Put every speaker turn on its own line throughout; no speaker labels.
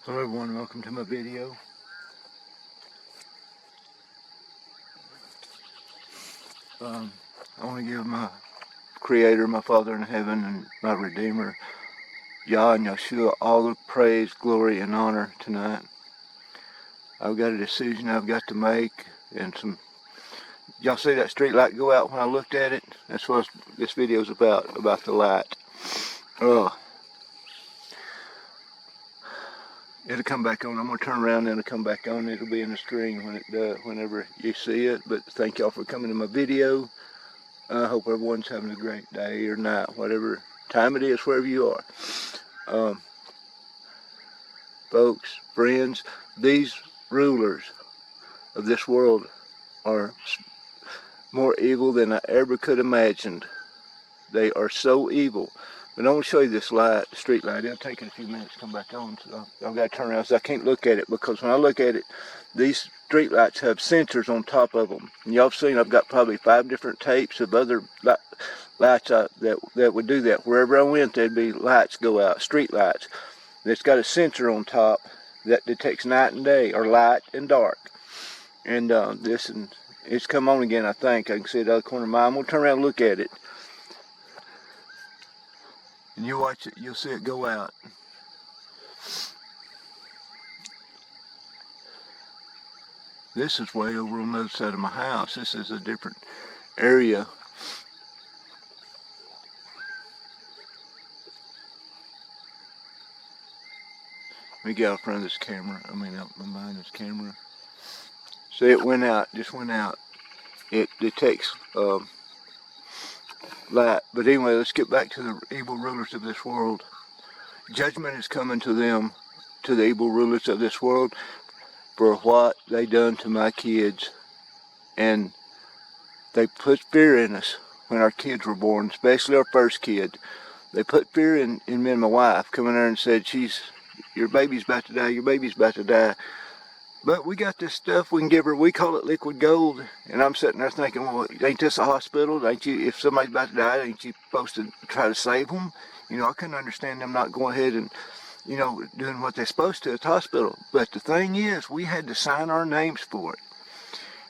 Hello everyone, welcome to my video. I want to give my Creator, my Father in heaven, and my Redeemer, YAH and YHWH, all the praise, glory, and honor tonight. I've got a decision I've got to make, and y'all see that street light go out when I looked at it? That's what this video is about the light. It'll come back on. I'm going to turn around and it'll come back on. It'll be in the screen when it does, whenever you see it. But thank y'all for coming to my video. I hope everyone's having a great day or night, whatever time it is, wherever you are. Folks, friends, these rulers of this world are more evil than I ever could imagine. They are so evil. But I want to show you this light, the street light. It'll take it a few minutes to come back on. So I've got to turn around so I can't look at it, because when I look at it, these street lights have sensors on top of them. And y'all have seen I've got probably 5 different tapes of other lights that would do that. Wherever I went, there'd be lights go out, street lights. And it's got a sensor on top that detects night and day, or light and dark. And it's come on again, I think. I can see it out of the corner of my eye. I'm going to turn around and look at it. And you watch it, you'll see it go out. This is way over on the other side of my house. This is a different area. Let me get out in front of this camera. Out behind this camera. See, it went out, just went out. It detects light. But anyway, let's get back to the evil rulers of this world. Judgment is coming to them, to the evil rulers of this world, for what they done to my kids. And they put fear in us when our kids were born, especially our first kid. They put fear in me and my wife, coming there and said, your baby's about to die, your baby's about to die. But we got this stuff we can give her. We call it liquid gold. And I'm sitting there thinking, well, ain't this a hospital? Ain't you, if somebody's about to die, ain't you supposed to try to save them? You know, I couldn't understand them not going ahead and, you know, doing what they're supposed to at the hospital. But the thing is, we had to sign our names for it.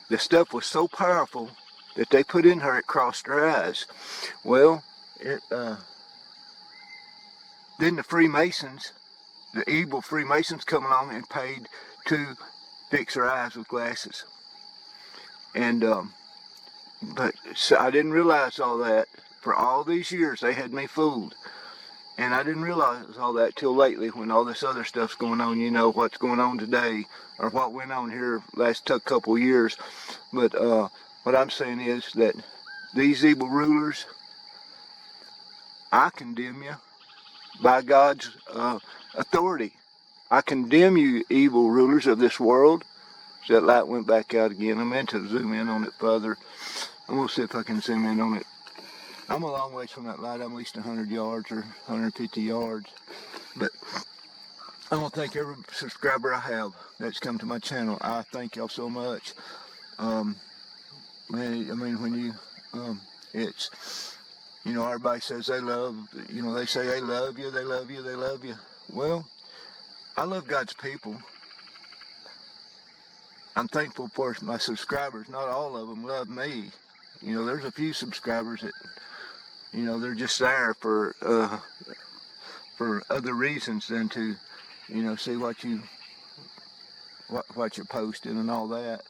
The stuff was so powerful that they put in her, it crossed her eyes. Well, then the Freemasons, the evil Freemasons, come along and paid to fix her eyes with glasses. And but so I didn't realize all that. For all these years they had me fooled, and I didn't realize all that till lately, when all this other stuff's going on. You know what's going on today, or what went on here last couple of years. But what I'm saying is that these evil rulers, I condemn you by God's authority. I condemn you, evil rulers of this world. So that light went back out again. I meant to zoom in on it further. I'm going to see if I can zoom in on it. I'm a long ways from that light. I'm at least 100 yards or 150 yards. But I want to thank every subscriber I have that's come to my channel. I thank y'all so much. Man, I mean, when you, it's, you know, everybody says they love, you know, they say they love you, they love you, they love you. Well, I love God's people. I'm thankful for my subscribers. Not all of them love me. You know, there's a few subscribers that, you know, they're just there for other reasons than to, you know, see what you're posting and all that.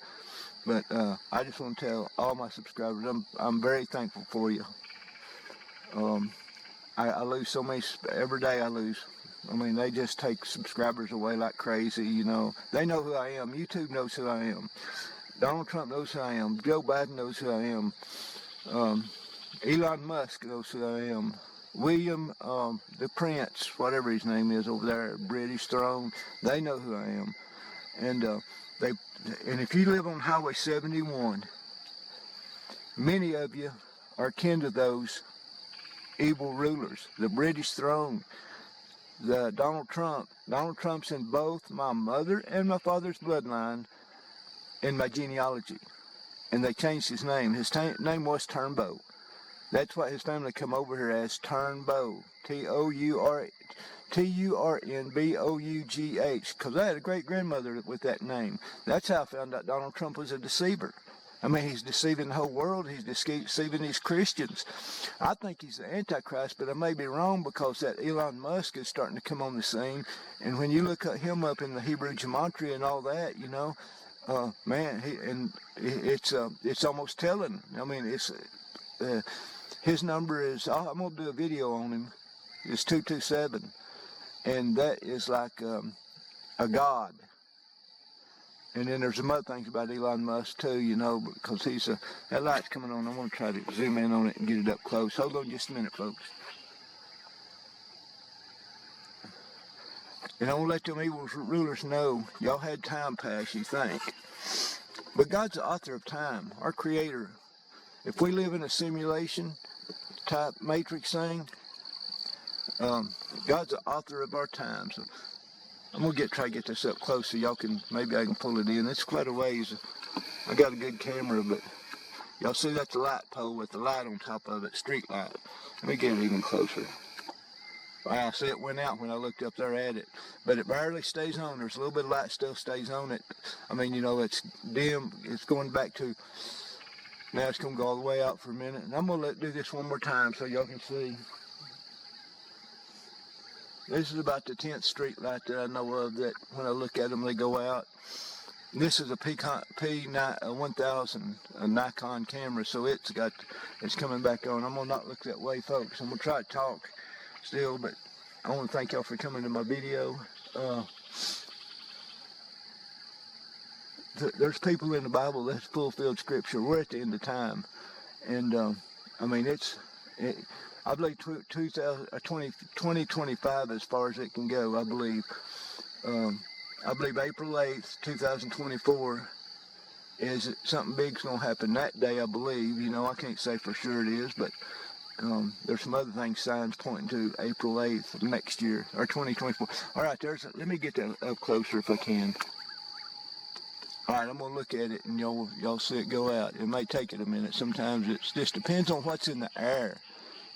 But I just want to tell all my subscribers, I'm very thankful for you. I lose so many every day. I lose. I mean, they just take subscribers away like crazy, you know. They know who I am. YouTube knows who I am. Donald Trump knows who I am. Joe Biden knows who I am. Elon Musk knows who I am. William, the Prince, whatever his name is over there, British throne, they know who I am. And and if you live on Highway 71, many of you are kin to those evil rulers, the British throne, the Donald Trump. Donald Trump's in both my mother and my father's bloodline in my genealogy. And they changed his name. His name was Turnbow. That's what his family come over here as, Turnbough. Turnbough, because I had a great-grandmother with that name. That's how I found out Donald Trump was a deceiver. I mean, he's deceiving the whole world. He's deceiving these Christians. I think he's the Antichrist, but I may be wrong, because that Elon Musk is starting to come on the scene. And when you look at him up in the Hebrew gematria and all that, you know, man, it's almost telling. I mean, his number is, I'm going to do a video on him. It's 227. And that is like a god. And then there's some other things about Elon Musk too, you know, because that light's coming on. I'm going to try to zoom in on it and get it up close. Hold on just a minute, folks. And I want to let them evil rulers know, y'all had time pass, you think. But God's the author of time, our creator. If we live in a simulation type matrix thing, God's the author of our time. So I'm going to try to get this up close so y'all can, maybe I can pull it in. It's quite a ways. I got a good camera, but y'all see that's the light pole with the light on top of it, street light. Let me get it even closer. Wow, see, it went out when I looked up there at it. But it barely stays on. There's a little bit of light still stays on it. I mean, you know, it's dim. It's going back to, now it's going to go all the way out for a minute. And I'm going to do this one more time so y'all can see. This is about the 10th street light that I know of that when I look at them, they go out. This is a P1000 Nikon camera, so it's coming back on. I'm going to not look that way, folks. I'm going to try to talk still, but I want to thank y'all for coming to my video. There's people in the Bible that's fulfilled Scripture. We're at the end of time. And, I mean, I believe 2025 as far as it can go, I believe. I believe April 8th, 2024 is something big's going to happen that day, I believe. You know, I can't say for sure it is, but there's some other things, signs pointing to April 8th of next year, or 2024. All right, let me get that up closer if I can. All right, I'm going to look at it and y'all see it go out. It may take it a minute. Sometimes it just depends on what's in the air.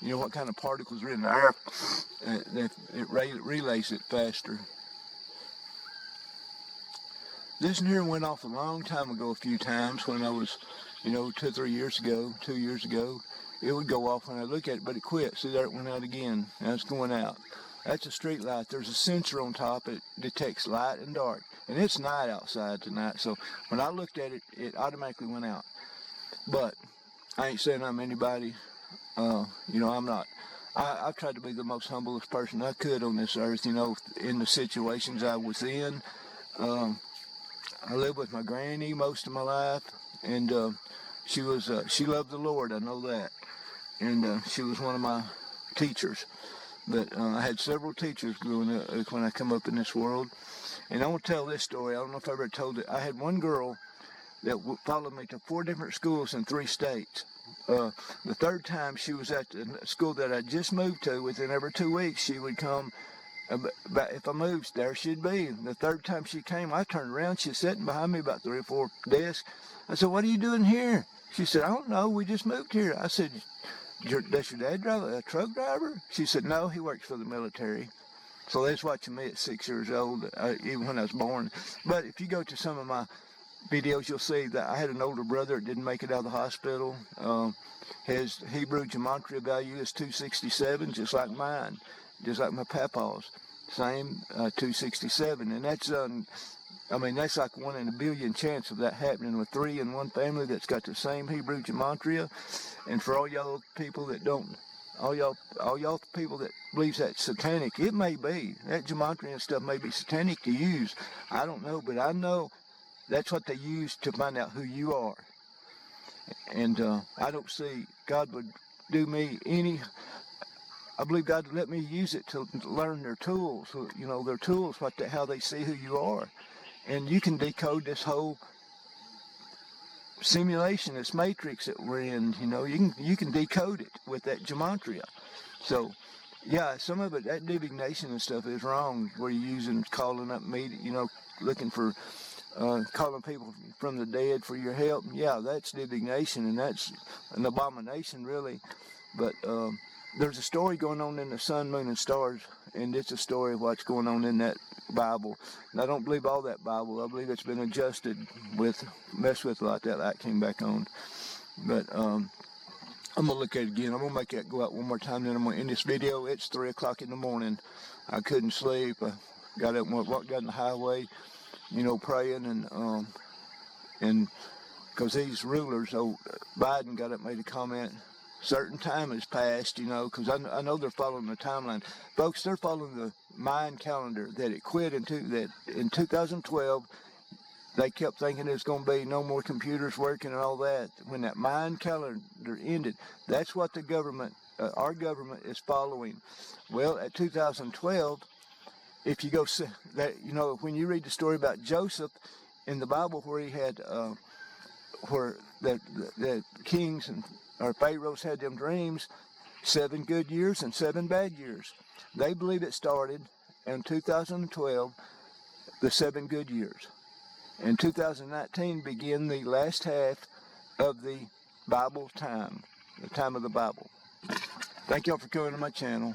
You know, what kind of particles are in the air, it relays it faster. This one here went off a long time ago a few times when I was, you know, 2 years ago. It would go off when I look at it, but it quit. See, there it went out again. Now it's going out. That's a street light. There's a sensor on top. It detects light and dark. And it's night outside tonight, so when I looked at it, it automatically went out. But I ain't saying I'm anybody. You know, I'm not. I've tried to be the most humblest person I could on this earth, you know, in the situations I was in. I lived with my granny most of my life, and she loved the Lord, I know that. And she was one of my teachers. But I had several teachers growing up when I come up in this world. And I want to tell this story. I don't know if I ever told it. I had one girl that followed me to 4 different schools in 3 states. The third time she was at the school that I just moved to, within every 2 weeks she would come. If I moved, there she'd be. The third time she came, I turned around. She's sitting behind me about 3 or 4 desks. I said, "What are you doing here?" She said, "I don't know. We just moved here." I said, "Does your dad drive a truck driver?" She said, "No, he works for the military." So they was watching me at 6 years old, even when I was born. But if you go to some of my videos, you'll see that I had an older brother that didn't make it out of the hospital. His Hebrew gematria value is 267, just like mine, just like my papa's. Same, 267. And that's, I mean, that's like 1 in a billion chance of that happening with 3 in one family that's got the same Hebrew gematria. And for all y'all people that don't, all y'all people that believes that's satanic, it may be. That gematria and stuff may be satanic to use. I don't know, but I know that's what they use to find out who you are. And I don't see God would do me any. I believe God would let me use it to learn their tools. You know, their tools, how they see who you are. And you can decode this whole simulation, this matrix that we're in. You know, you can decode it with that gematria. So, yeah, some of it, that divination and stuff is wrong. Where you're calling up media, you know, looking for. Calling people from the dead for your help, yeah, that's divination, and that's an abomination, really. But there's a story going on in the sun, moon, and stars, and it's a story of what's going on in that Bible. And I don't believe all that Bible. I believe it's been adjusted with, messed with like that light came back on. But I'm going to look at it again. I'm going to make that go out one more time, then I'm going to end this video. It's 3 o'clock in the morning. I couldn't sleep. I got up and walked down the highway, you know, praying, and because these rulers, Biden got up and made a comment, certain time has passed, you know, because I know they're following the timeline. Folks, they're following the Mayan calendar that it quit in 2012. They kept thinking there's going to be no more computers working and all that. When that Mayan calendar ended, that's what the government, our government, is following. Well, at 2012, if you go, that, you know, when you read the story about Joseph in the Bible, where he had, where the kings or pharaohs had them dreams, 7 good years and 7 bad years. They believe it started in 2012, the 7 good years. In 2019 began the last half of the Bible time, the time of the Bible. Thank y'all for coming to my channel.